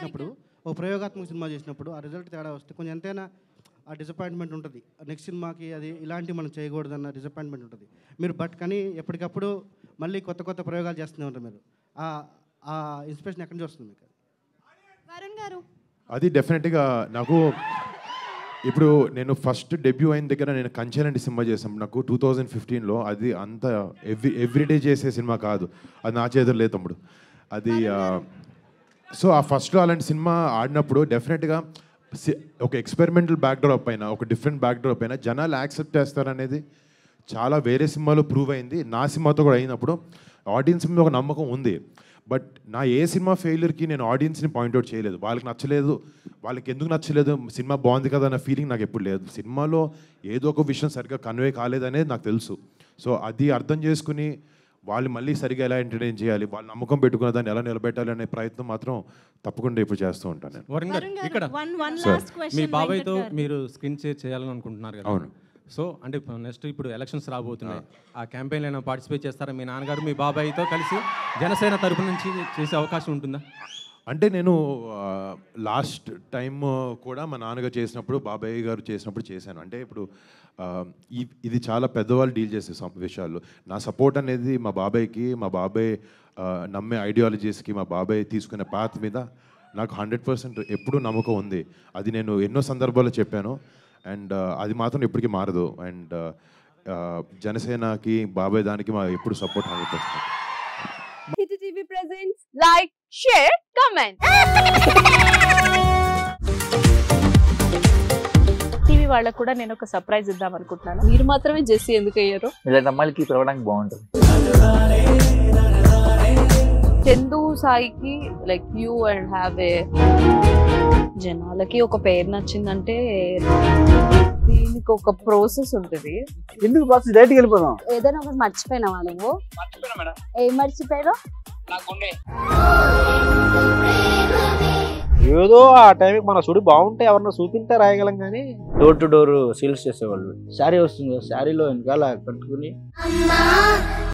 చేసినప్పుడు ఒక ప్రయోగాత్మక సినిమా చేసినప్పుడు ఆ రిజల్ట్ తేడా వస్తే కొంచెం ఎంతైనా ఆ డిసప్పాయింట్మెంట్ ఉంటుంది. నెక్స్ట్ సినిమాకి అది ఇలాంటివి మనం చేయకూడదన్న డిసప్పాయింట్మెంట్ ఉంటుంది. మీరు కానీ ఎప్పటికప్పుడు మళ్ళీ కొత్త కొత్త ప్రయోగాలు చేస్తూనే ఉంటారు మీరు. ఆ ఇన్స్పిరేషన్ ఎక్కడి నుంచి వస్తుంది మీకు? వరుణ్ గారు అది డెఫినెట్గా నాకు ఇప్పుడు నేను ఫస్ట్ డెబ్యూ అయిన దగ్గర నేను కంచెలండి సినిమా చేసాను నాకు 2015లో. అది అంత ఎవ్రీడే చేసే సినిమా కాదు, అది నా చేతులు లేదు తమ్ముడు అది. సో ఆ ఫస్ట్లో అలాంటి సినిమా ఆడినప్పుడు డెఫినెట్గా ఒక ఎక్స్పెరిమెంటల్ బ్యాక్డ్రాప్ అయినా ఒక డిఫరెంట్ బ్యాక్డ్రాప్ అయినా జనాలు యాక్సెప్ట్ చేస్తారనేది చాలా వేరే సినిమాలో ప్రూవ్ అయింది. నా సినిమాతో కూడా అయినప్పుడు ఆడియన్స్ మీద ఒక నమ్మకం ఉంది. బట్ నా ఏ సినిమా ఫెయిల్యూర్కి నేను ఆడియన్స్ని పాయింట్అవుట్ చేయలేదు. వాళ్ళకి నచ్చలేదు, వాళ్ళకి ఎందుకు నచ్చలేదు, సినిమా బాగుంది కదా అన్న ఫీలింగ్ నాకు ఎప్పుడు లేదు. సినిమాలో ఏదో ఒక విషయం సరిగ్గా కన్వే కాలేదనేది నాకు తెలుసు. సో అది అర్థం చేసుకుని వాళ్ళు మళ్ళీ సరిగా ఎలా ఎంటర్టైన్ చేయాలి, వాళ్ళు నమ్మకం పెట్టుకున్న దాన్ని ఎలా నిలబెట్టాలి అనే ప్రయత్నం మాత్రం తప్పకుండా ఇప్పుడు చేస్తూ ఉంటాను నేను. వరుణ్ గారు ఇక్కడ మీ బాబాయ్తో మీరు స్క్రీన్ షేర్ చేయాలని అనుకుంటున్నారు కదా? అవును. సో అంటే నెక్స్ట్ ఇప్పుడు ఎలక్షన్స్ రాబోతున్నాయి, ఆ క్యాంపెయిన్లో అయినా పార్టిసిపేట్ చేస్తారా? మీ నాన్నగారు మీ బాబాయ్తో కలిసి జనసేన తరపు నుంచి చేసే అవకాశం ఉంటుందా? అంటే నేను లాస్ట్ టైం కూడా మా నాన్నగారు చేసినప్పుడు బాబాయ్ గారు చేసినప్పుడు చేశాను. అంటే ఇప్పుడు ఇది చాలా పెద్దవాళ్ళు డీల్ చేసే విషయాలు. నా సపోర్ట్ అనేది మా బాబాయ్కి, మా బాబాయ్ నమ్మే ఐడియాలజీస్కి, మా బాబాయ్ తీసుకునే పాత్ మీద నాకు 100% ఎప్పుడూ నమ్మకం ఉంది. అది నేను ఎన్నో సందర్భాల్లో చెప్పాను అండ్ అది మాత్రం ఎప్పటికీ మారదు. అండ్ జనసేనకి బాబాయ్ దానికి మా ఎప్పుడు support 100%. Hit TV presents like share comment. TV వాళ్ళకు కూడా నేను ఒక సర్ప్రైజ్ ఇద్దాం అనుకుంటున్నాను. మీరు మాత్రమే జెస్సీ ఎందుకు అయ్యారు? ఇలాంటి అమ్మాయిలకి పిలవడానికి బాగుంటుంది. చందు సాయికి like you and have a జనాలకి ఒక పేరు నచ్చిందంటే దీనికి ఒక ప్రాసెస్ ఉంటుంది. ఎందుకు బాక్స్ డైరెక్ట్కి వెళ్ళిపోదాం. ఏదైనా ఒకటి మర్చిపోయినావా నువ్వు? ఏం మర్చిపోయావు? ఏదో ఆ టైంకి మన సుడి బాగుంటే ఎవరన్నా చూపింటే రాయగలం కానీ డోర్ టు డోర్ సేల్స్ చేసేవాళ్ళు. శారీ వస్తుంది, శారీలో వెనకాల కట్టుకుని